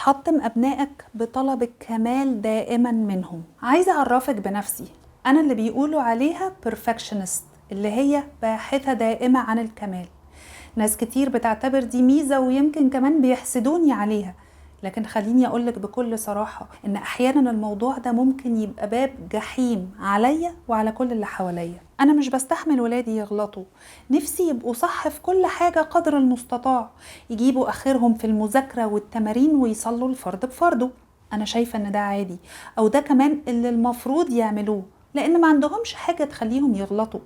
حطم أبنائك بطلب الكمال دائما منهم. عايزة أعرفك بنفسي، أنا اللي بيقولوا عليها perfectionist، اللي هي باحثة دائمة عن الكمال. ناس كتير بتعتبر دي ميزة ويمكن كمان بيحسدوني عليها، لكن خليني أقولك بكل صراحة إن أحيانا الموضوع ده ممكن يبقى باب جحيم عليا وعلى كل اللي حواليا. أنا مش بستحمل ولادي يغلطوا، نفسي يبقوا صح في كل حاجة قدر المستطاع، يجيبوا آخرهم في المذاكرة والتمارين ويصلوا الفرض بفرضه. أنا شايفة إن ده عادي، أو ده كمان اللي المفروض يعملوه، لأن ما عندهمش حاجة تخليهم يغلطوا.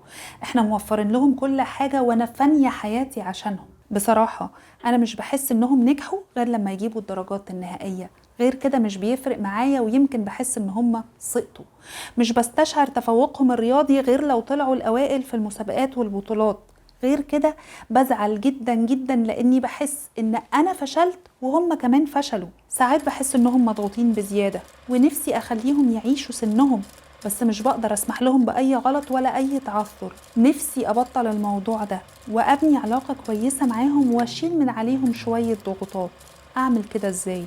احنا موفرين لهم كل حاجة وانا فانية حياتي عشانهم. بصراحة أنا مش بحس إنهم نجحوا غير لما يجيبوا الدرجات النهائية، غير كده مش بيفرق معايا، ويمكن بحس إن هم سقطوا. مش بستشعر تفوقهم الرياضي غير لو طلعوا الأوائل في المسابقات والبطولات، غير كده بزعل جدا جدا، لأني بحس إن أنا فشلت وهم كمان فشلوا. ساعات بحس إنهم مضغوطين بزيادة ونفسي أخليهم يعيشوا سنهم، بس مش بقدر اسمح لهم بأي غلط ولا أي تعثر. نفسي أبطل الموضوع ده وأبني علاقة كويسة معاهم وأشيل من عليهم شوية ضغوطات. أعمل كده إزاي؟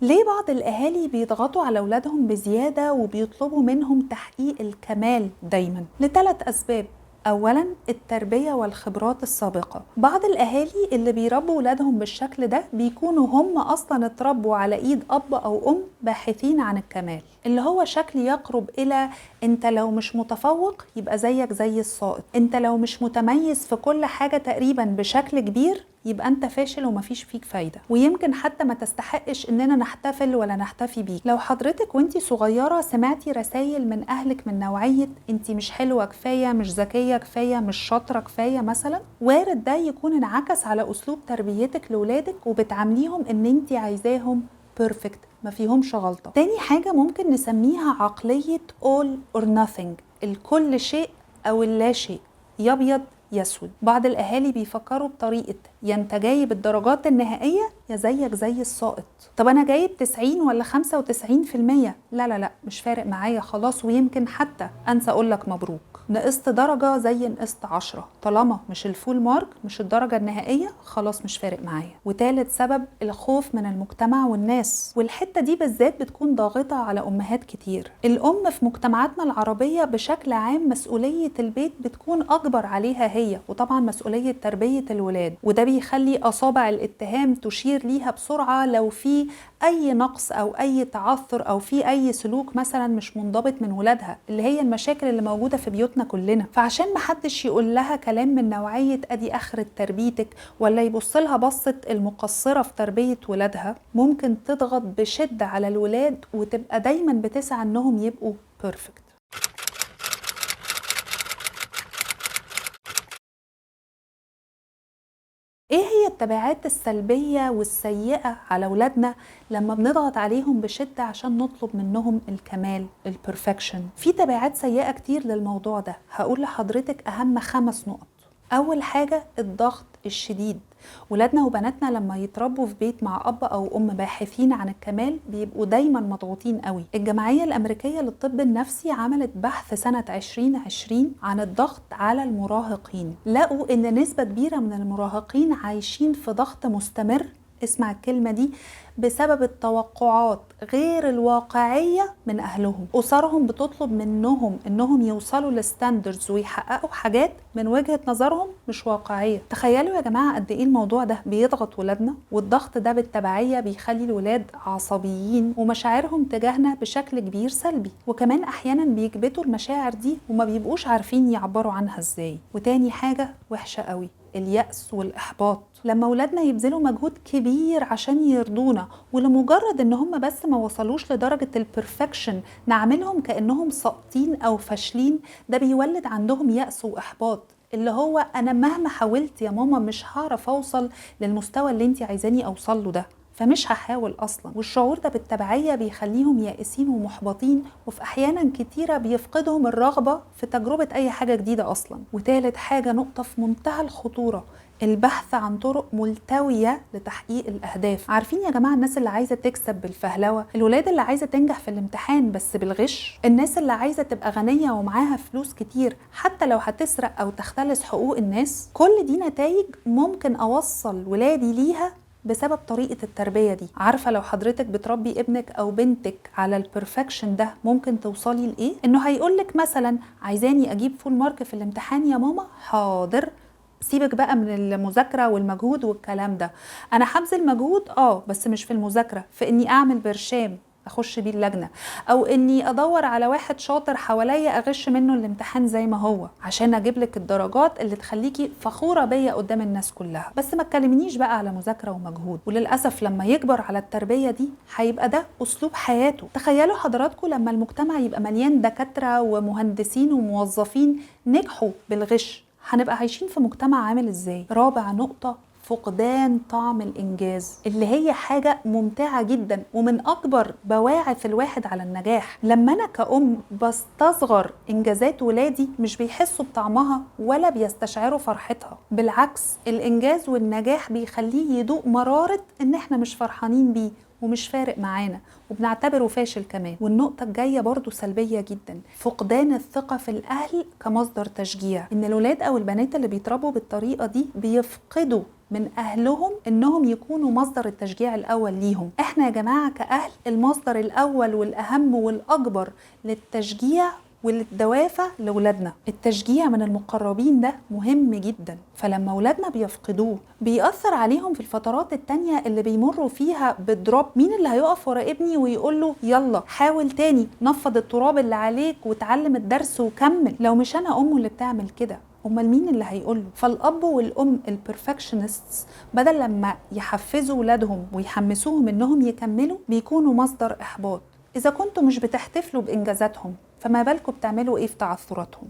ليه بعض الأهالي بيضغطوا على أولادهم بزيادة وبيطلبوا منهم تحقيق الكمال دايما؟ لثلاث أسباب. أولا، التربية والخبرات السابقة. بعض الأهالي اللي بيربوا ولادهم بالشكل ده بيكونوا هم أصلا اتربوا على إيد أب أو أم باحثين عن الكمال، اللي هو شكل يقرب إلى أنت لو مش متفوق يبقى زيك زي السائط، أنت لو مش متميز في كل حاجة تقريبا بشكل كبير يبقى انت فاشل ومفيش فيك فايدة، ويمكن حتى ما تستحقش اننا نحتفل ولا نحتفي بيك. لو حضرتك وانتي صغيرة سمعتي رسائل من اهلك من نوعية انتي مش حلوة كفاية، مش ذكية كفاية، مش شاطرة كفاية مثلا، وارد ده يكون انعكس على اسلوب تربيتك لولادك وبتعامليهم ان انتي عايزاهم بيرفكت ما فيهمش غلطة. تاني حاجة ممكن نسميها عقلية all or nothing، الكل شيء او اللا شيء، يا ابيض يا اسود. بعض الاهالي بيفكروا بطريقه يا انت جايب الدرجات النهائيه يا زيك زي السائط. طب انا جايب 90 ولا 95%؟ لا لا لا، مش فارق معايا خلاص، ويمكن حتى انسى اقول لك مبروك، نقصت درجه زي نقصت 10، طالما مش الفول مارك، مش الدرجه النهائيه، خلاص مش فارق معايا. وتالت سبب، الخوف من المجتمع والناس، والحته دي بالذات بتكون ضاغطه على امهات كتير. الام في مجتمعاتنا العربيه بشكل عام مسؤوليه البيت بتكون اكبر عليها هي، وطبعا مسؤولية تربية الولاد، وده بيخلي أصابع الاتهام تشير ليها بسرعة لو في أي نقص أو أي تعثر أو في أي سلوك مثلا مش منضبط من ولادها، اللي هي المشاكل اللي موجودة في بيوتنا كلنا. فعشان محدش يقول لها كلام من نوعية أدي آخرة تربيتك، ولا يبص لها بصة المقصرة في تربية ولادها، ممكن تضغط بشدة على الولاد وتبقى دايما بتسعى أنهم يبقوا بيرفكت. ايه هي التبعات السلبية والسيئة على أولادنا لما بنضغط عليهم بشدة عشان نطلب منهم الكمال، البرفكشن؟ في تبعات سيئة كتير للموضوع ده، هقول لحضرتك أهم 5 نقط. أول حاجة، الضغط الشديد. ولادنا وبناتنا لما يتربوا في بيت مع أب أو أم باحثين عن الكمال بيبقوا دايما مضغوطين قوي. الجمعية الأمريكية للطب النفسي عملت بحث سنة 2020 عن الضغط على المراهقين، لقوا إن نسبة كبيرة من المراهقين عايشين في ضغط مستمر، اسمع الكلمة دي، بسبب التوقعات غير الواقعية من أهلهم. أسرهم بتطلب منهم إنهم يوصلوا لستاندردز ويحققوا حاجات من وجهة نظرهم مش واقعية. تخيلوا يا جماعة قد إيه الموضوع ده بيضغط ولادنا، والضغط ده بالتبعية بيخلي الولاد عصبيين ومشاعرهم تجاهنا بشكل كبير سلبي، وكمان أحيانا بيكبتوا المشاعر دي وما بيبقوش عارفين يعبروا عنها إزاي. وتاني حاجة وحشة قوي، اليأس والإحباط. لما ولادنا يبذلوا مجهود كبير عشان يرضونا ولمجرد ان هم بس ما وصلوش لدرجة البرفكشن نعملهم كأنهم ساقطين او فاشلين، ده بيولد عندهم يأس واحباط، اللي هو انا مهما حاولت يا ماما مش هعرف اوصل للمستوى اللي انتي عايزاني اوصل له ده، فمش هحاول اصلا. والشعور ده بالتبعية بيخليهم يائسين ومحبطين، وفي احيانا كتيرة بيفقدهم الرغبة في تجربة اي حاجة جديدة اصلا. وتالت حاجة، نقطة في منتهى الخطورة، البحث عن طرق ملتوية لتحقيق الأهداف. عارفين يا جماعة الناس اللي عايزة تكسب بالفهلوة، الولاد اللي عايزة تنجح في الامتحان بس بالغش، الناس اللي عايزة تبقى غنية ومعاها فلوس كتير حتى لو هتسرق أو تختلس حقوق الناس. كل دي نتائج ممكن أوصل ولادي ليها بسبب طريقة التربية دي. عارفة لو حضرتك بتربي ابنك أو بنتك على البرفكشن ده ممكن توصلي لإيه؟ إنه هيقولك مثلا عايزاني أجيب فول مارك في الامتحان يا ماما، حاضر، سيبك بقى من المذاكرة والمجهود والكلام ده، أنا هبذل مجهود بس مش في المذاكرة، في إني أعمل برشام اخش بيه اللجنه، او اني ادور على واحد شاطر حواليا اغش منه الامتحان زي ما هو عشان اجيب لك الدرجات اللي تخليكي فخوره بيا قدام الناس كلها. بس ما تكلمنيش بقى على مذاكره ومجهود. وللاسف لما يكبر على التربيه دي هيبقى ده اسلوب حياته. تخيلوا حضراتكم لما المجتمع يبقى مليان دكاتره ومهندسين وموظفين نجحوا بالغش، هنبقى عايشين في مجتمع عامل ازاي؟ رابع نقطه، فقدان طعم الإنجاز، اللي هي حاجة ممتعة جدا ومن أكبر بواعث الواحد على النجاح. لما أنا كأم بستصغر إنجازات ولادي مش بيحسوا بطعمها ولا بيستشعروا فرحتها، بالعكس الإنجاز والنجاح بيخليه يدوق مرارة إن إحنا مش فرحانين بيه ومش فارق معانا وبنعتبره فاشل كمان. والنقطة الجاية برضو سلبية جدا، فقدان الثقة في الأهل كمصدر تشجيع. إن الولاد أو البنات اللي بيتربوا بالطريقة دي بيفقدوا من أهلهم إنهم يكونوا مصدر التشجيع الأول ليهم. إحنا يا جماعة كأهل المصدر الأول والأهم والأكبر للتشجيع وللدوافع لولادنا. التشجيع من المقربين ده مهم جدا، فلما ولادنا بيفقدوه بيأثر عليهم في الفترات التانية اللي بيمروا فيها بالدروب. مين اللي هيقف ورا ابني ويقول له يلا حاول تاني، نفض التراب اللي عليك وتعلم الدرس وكمل؟ لو مش أنا أمه اللي بتعمل كده، امال مين اللي هيقوله؟ فالاب والام البرفكشنستس بدل لما يحفزوا ولادهم ويحمسوهم انهم يكملوا بيكونوا مصدر احباط. اذا كنتوا مش بتحتفلوا بانجازاتهم فما بالكم بتعملوا ايه في تعثراتهم؟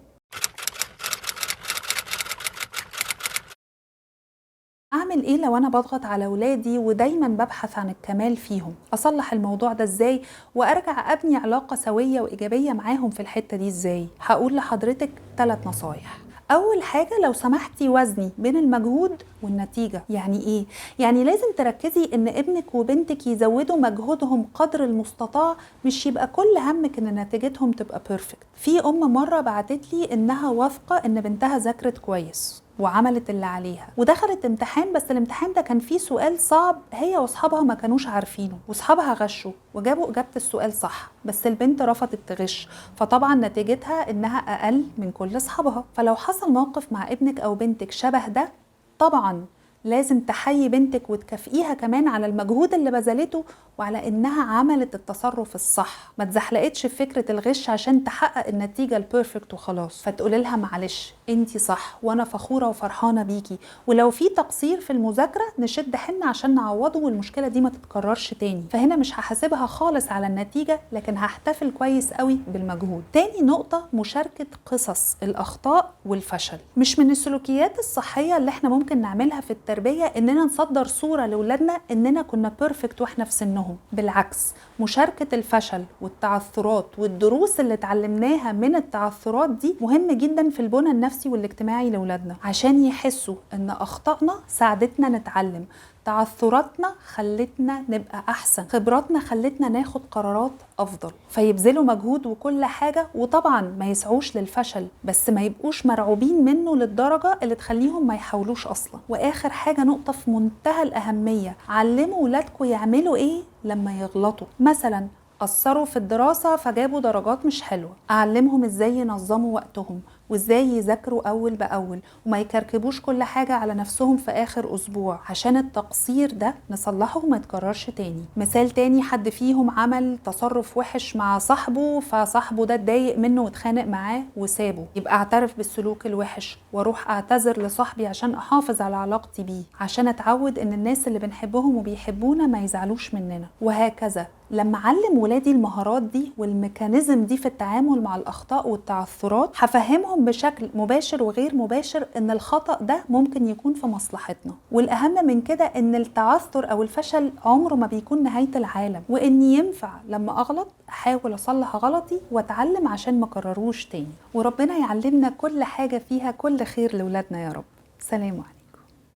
اعمل ايه لو انا بضغط على ولادي ودايما ببحث عن الكمال فيهم؟ اصلح الموضوع ده ازاي وارجع ابني علاقة سوية وايجابية معاهم في الحتة دي ازاي؟ هقول لحضرتك 3 نصايح. أول حاجة لو سمحتي وزني بين المجهود والنتيجة. يعني إيه؟ يعني لازم تركزي إن ابنك وبنتك يزودوا مجهودهم قدر المستطاع، مش يبقى كل همك إن نتيجتهم تبقى بيرفكت. في مرة بعتتلي إنها واثقة إن بنتها ذاكرت كويس وعملت اللي عليها ودخلت امتحان، بس الامتحان ده كان فيه سؤال صعب هي واصحابها ما كانوش عارفينه، واصحابها غشوا وجابوا اجابة السؤال صح، بس البنت رفضت تغش، فطبعا نتيجتها انها اقل من كل اصحابها. فلو حصل موقف مع ابنك او بنتك شبه ده، طبعا لازم تحيي بنتك وتكافئيها كمان على المجهود اللي بذلته وعلى انها عملت التصرف الصح، ما تزحلقتش في فكرة الغش عشان تحقق النتيجة البيرفكت وخلاص. فتقولي لها معلش انتي صح وانا فخورة وفرحانة بيكي، ولو في تقصير في المذاكرة نشد حنا عشان نعوضه والمشكلة دي ما تتكررش تاني. فهنا مش هحاسبها خالص على النتيجة، لكن هحتفل كويس قوي بالمجهود. تاني نقطة، مشاركة قصص الأخطاء والفشل. مش من السلوكيات الصحية اللي احنا ممكن نعملها في التربية اننا نصدر صورة لأولادنا اننا كنا بيرفكت واحنا في سنهم. بالعكس، مشاركة الفشل والتعثرات والدروس اللي اتعلمناها من التعثرات دي مهم جدا في البنى النفسي والاجتماعي لأولادنا، عشان يحسوا ان أخطائنا ساعدتنا نتعلم، تعثراتنا خلتنا نبقى أحسن، خبراتنا خلتنا ناخد قرارات أفضل، فيبذلوا مجهود وكل حاجة. وطبعا ما يسعوش للفشل، بس ما يبقوش مرعوبين منه للدرجة اللي تخليهم ما يحاولوش أصلا. وآخر حاجة، نقطة في منتهى الأهمية، علموا ولادكم يعملوا إيه لما يغلطوا. مثلا قصروا في الدراسة فجابوا درجات مش حلوة، أعلمهم إزاي ينظموا وقتهم وإزاي يذاكروا أول بأول وما يكركبوش كل حاجة على نفسهم في آخر أسبوع، عشان التقصير ده نصلحه وما يتكررش تاني. مثال تاني، حد فيهم عمل تصرف وحش مع صاحبه، فصاحبه ده اتضايق منه واتخانق معاه وسابه، يبقى اعترف بالسلوك الوحش واروح اعتذر لصاحبي عشان احافظ على علاقتي بيه، عشان اتعود ان الناس اللي بنحبهم وبيحبونا ما يزعلوش مننا. وهكذا لما علم ولادي المهارات دي والميكانيزم دي في التعامل مع الأخطاء والتعثرات، هفهمهم بشكل مباشر وغير مباشر إن الخطأ ده ممكن يكون في مصلحتنا، والأهم من كده إن التعثر أو الفشل عمره ما بيكون نهاية العالم، وإن ينفع لما أغلط أحاول أصلح غلطي وأتعلم عشان ما كرروش تاني. وربنا يعلمنا كل حاجة فيها كل خير لولادنا يا رب. سلام عليكم.